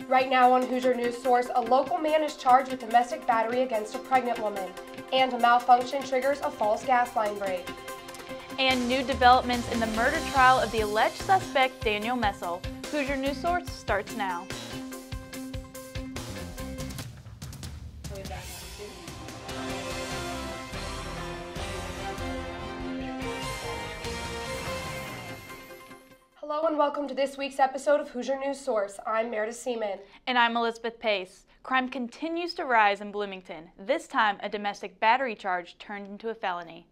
Right now on Hoosier News Source, a local man is charged with domestic battery against a pregnant woman, and a malfunction triggers a false gas line break. And new developments in the murder trial of the alleged suspect, Daniel Messel. Hoosier News Source starts now. Hello and welcome to this week's episode of Hoosier News Source. I'm Meredith Seaman. And I'm Elizabeth Pace. Crime continues to rise in Bloomington. This time, a domestic battery charge turned into a felony.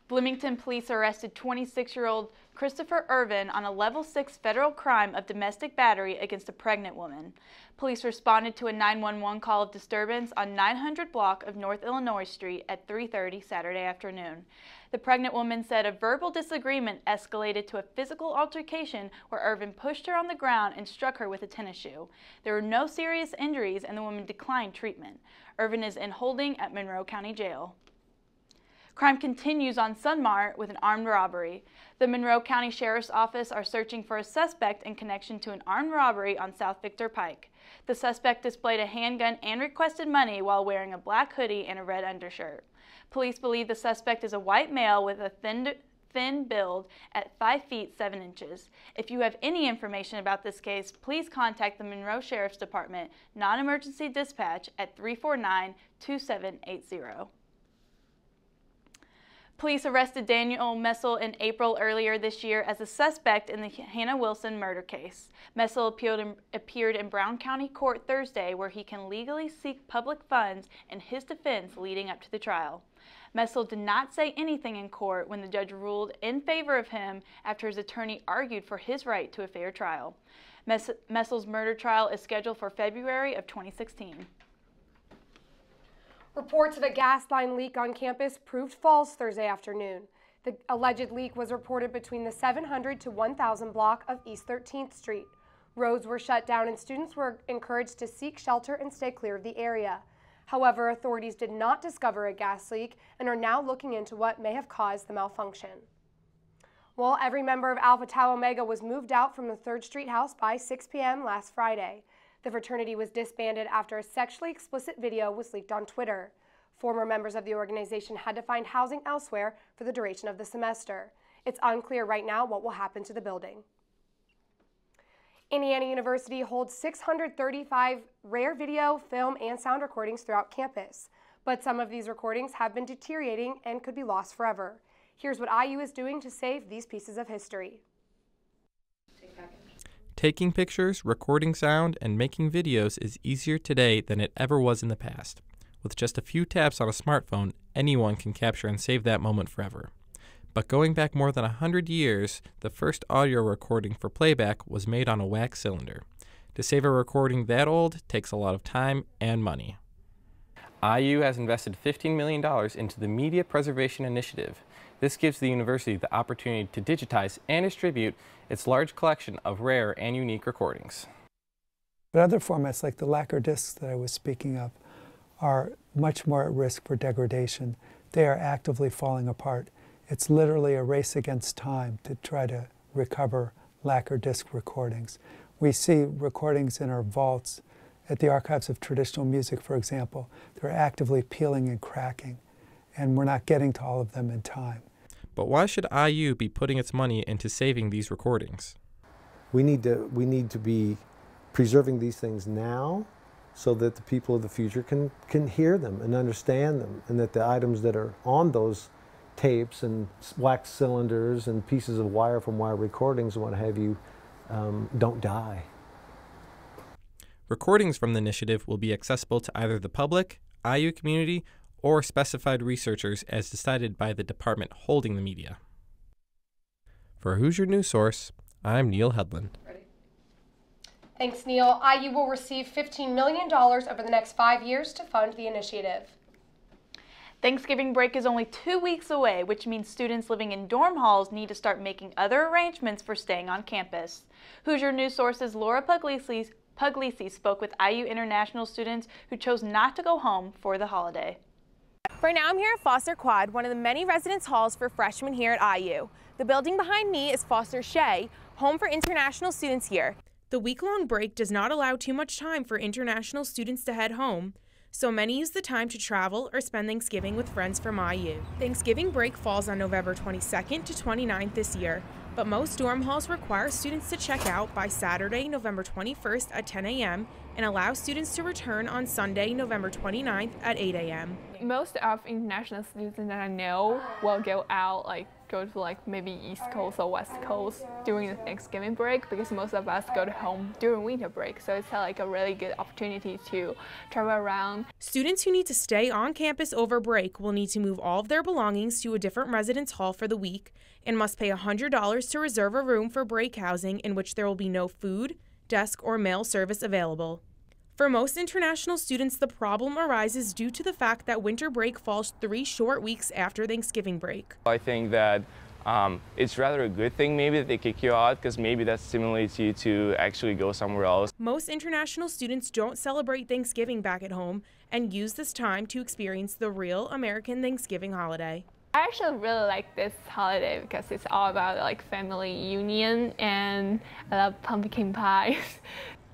Bloomington police arrested 26-year-old Christopher Irvin on a level 6 federal crime of domestic battery against a pregnant woman. Police responded to a 911 call of disturbance on 900 block of North Illinois Street at 3:30 Saturday afternoon. The pregnant woman said a verbal disagreement escalated to a physical altercation where Irvin pushed her on the ground and struck her with a tennis shoe. There were no serious injuries and the woman declined treatment. Irvin is in holding at Monroe County Jail. Crime continues on Sunmar with an armed robbery. The Monroe County Sheriff's Office are searching for a suspect in connection to an armed robbery on South Victor Pike. The suspect displayed a handgun and requested money while wearing a black hoodie and a red undershirt. Police believe the suspect is a white male with a thin build at 5 feet 7 inches. If you have any information about this case, please contact the Monroe Sheriff's Department Non-Emergency Dispatch at 349-2780. Police arrested Daniel Messel in April earlier this year as a suspect in the Hannah Wilson murder case. Messel appeared in Brown County Court Thursday, where he can legally seek public funds in his defense leading up to the trial. Messel did not say anything in court when the judge ruled in favor of him after his attorney argued for his right to a fair trial. Messel's murder trial is scheduled for February of 2016. Reports of a gas line leak on campus proved false Thursday afternoon. The alleged leak was reported between the 700 to 1000 block of East 13th Street. Roads were shut down and students were encouraged to seek shelter and stay clear of the area. However, authorities did not discover a gas leak and are now looking into what may have caused the malfunction. Well, every member of Alpha Tau Omega was moved out from the 3rd Street house by 6 p.m. last Friday. The fraternity was disbanded after a sexually explicit video was leaked on Twitter. Former members of the organization had to find housing elsewhere for the duration of the semester. It's unclear right now what will happen to the building. Indiana University holds 635 rare video, film, and sound recordings throughout campus. But some of these recordings have been deteriorating and could be lost forever. Here's what IU is doing to save these pieces of history. Taking pictures, recording sound, and making videos is easier today than it ever was in the past. With just a few taps on a smartphone, anyone can capture and save that moment forever. But going back more than 100 years, the first audio recording for playback was made on a wax cylinder. To save a recording that old takes a lot of time and money. IU has invested $15 million into the Media Preservation Initiative. This gives the university the opportunity to digitize and distribute its large collection of rare and unique recordings. But other formats like the lacquer discs that I was speaking of are much more at risk for degradation. They are actively falling apart. It's literally a race against time to try to recover lacquer disc recordings. We see recordings in our vaults at the Archives of Traditional Music, for example. They're actively peeling and cracking, and we're not getting to all of them in time. But why should IU be putting its money into saving these recordings? We need to be preserving these things now so that the people of the future can hear them and understand them, and that the items that are on those tapes and wax cylinders and pieces of wire from wire recordings and what have you don't die. Recordings from the initiative will be accessible to either the public, IU community, or specified researchers as decided by the department holding the media. For Hoosier News Source, I'm Neil Hedlund. Thanks, Neil. IU will receive $15 million over the next 5 years to fund the initiative. Thanksgiving break is only 2 weeks away, which means students living in dorm halls need to start making other arrangements for staying on campus. Hoosier News Source's Laura Puglisi spoke with IU International students who chose not to go home for the holiday. Right now I'm here at Foster Quad, one of the many residence halls for freshmen here at IU. The building behind me is Foster Shea, home for international students here. The week-long break does not allow too much time for international students to head home, so many use the time to travel or spend Thanksgiving with friends from IU. Thanksgiving break falls on November 22nd to 29th this year, but most dorm halls require students to check out by Saturday, November 21st at 10 a.m. and allow students to return on Sunday, November 29th at 8 a.m. Most of international students that I know will go out, go to maybe East Coast or West Coast during the Thanksgiving break, because most of us go to home during winter break. So it's a really good opportunity to travel around. Students who need to stay on campus over break will need to move all of their belongings to a different residence hall for the week and must pay $100 to reserve a room for break housing in which there will be no food, desk, or mail service available. For most international students, the problem arises due to the fact that winter break falls 3 short weeks after Thanksgiving break. I think that it's rather a good thing maybe that they kick you out, because maybe that stimulates you to actually go somewhere else. Most international students don't celebrate Thanksgiving back at home and use this time to experience the real American Thanksgiving holiday. I actually really like this holiday because it's all about family union, and I love pumpkin pies.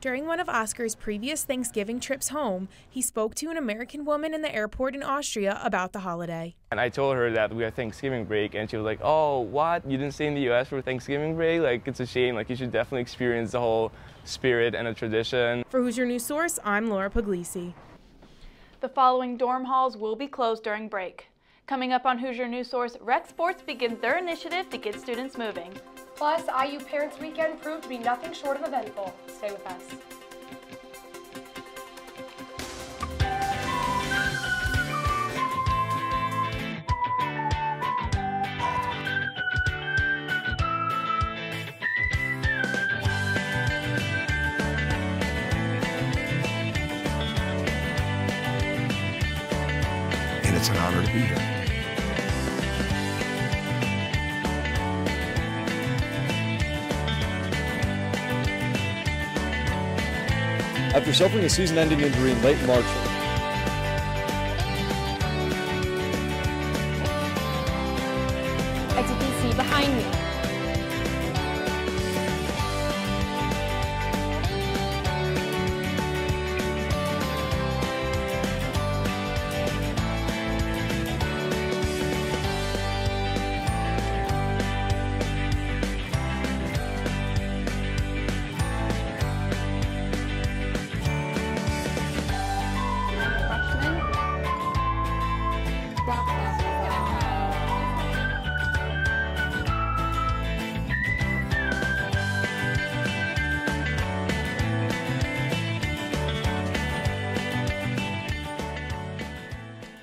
During one of Oscar's previous Thanksgiving trips home, he spoke to an American woman in the airport in Austria about the holiday. And I told her that we had Thanksgiving break, and she was like, "Oh, what? You didn't stay in the U.S. for Thanksgiving break? It's a shame. You should definitely experience the whole spirit and the tradition." For Hoosier News Source, I'm Laura Puglisi. The following dorm halls will be closed during break. Coming up on Hoosier News Source, Rec Sports begins their initiative to get students moving. Plus, IU Parents Weekend proved to be nothing short of eventful. Stay with us. And it's an honor to be here. After suffering a season-ending injury in late March, As you can see behind me,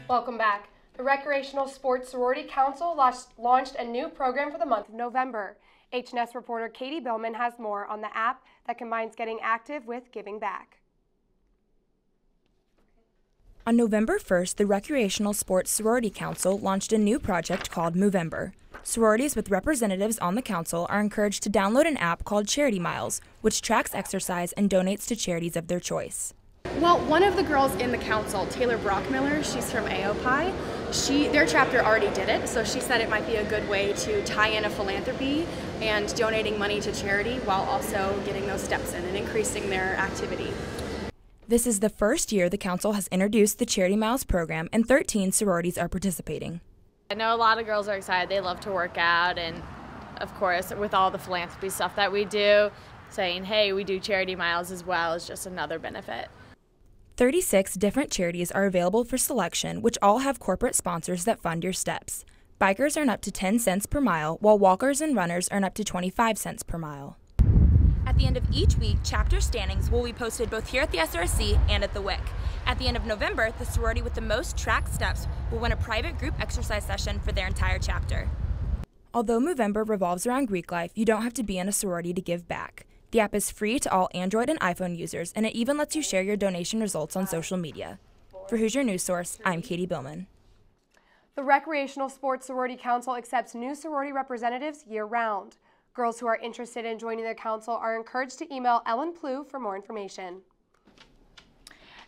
Welcome back. The Recreational Sports Sorority Council launched a new program for the month of November. HNS reporter Katie Billman has more on the app that combines getting active with giving back. On November 1st, the Recreational Sports Sorority Council launched a new project called Movember. Sororities with representatives on the council are encouraged to download an app called Charity Miles, which tracks exercise and donates to charities of their choice. Well, one of the girls in the council, Taylor Brockmiller, she's from AOPI. Their chapter already did it, so she said it might be a good way to tie in a philanthropy and donating money to charity while also getting those steps in and increasing their activity. This is the first year the council has introduced the Charity Miles program, and 13 sororities are participating. I know a lot of girls are excited. They love to work out, and of course, with all the philanthropy stuff that we do, saying, hey, we do Charity Miles as well is just another benefit. 36 different charities are available for selection, which all have corporate sponsors that fund your steps. Bikers earn up to 10 cents per mile, while walkers and runners earn up to 25 cents per mile. At the end of each week, chapter standings will be posted both here at the SRC and at the WIC. At the end of November, the sorority with the most tracked steps will win a private group exercise session for their entire chapter. Although Movember revolves around Greek life, you don't have to be in a sorority to give back. The app is free to all Android and iPhone users, and it even lets you share your donation results on social media. For Hoosier News Source, I'm Katie Billman. The Recreational Sports Sorority Council accepts new sorority representatives year-round. Girls who are interested in joining the council are encouraged to email Ellen Plew for more information.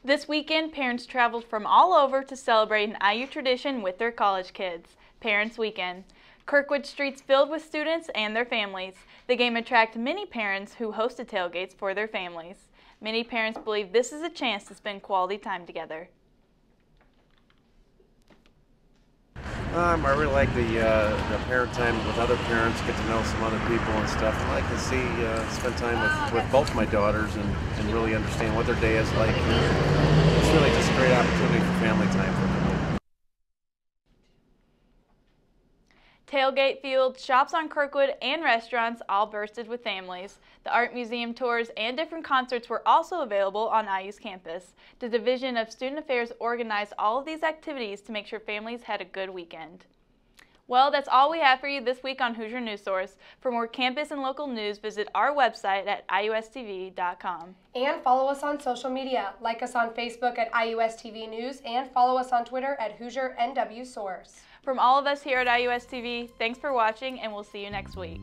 This weekend, parents traveled from all over to celebrate an IU tradition with their college kids, Parents Weekend. Kirkwood streets filled with students and their families. The game attracted many parents who hosted tailgates for their families. Many parents believe this is a chance to spend quality time together. I really like the parent time with other parents, get to know some other people and stuff. I like to spend time with both my daughters and really understand what their day is like. It's really just a great opportunity for family time for them. Tailgate fields, shops on Kirkwood, and restaurants all bursted with families. The art museum tours and different concerts were also available on IU's campus. The Division of Student Affairs organized all of these activities to make sure families had a good weekend. Well, that's all we have for you this week on Hoosier News Source. For more campus and local news, visit our website at iustv.com. And follow us on social media. Like us on Facebook at IUSTV News and follow us on Twitter at Hoosier NW Source. From all of us here at IUSTV, thanks for watching and we'll see you next week.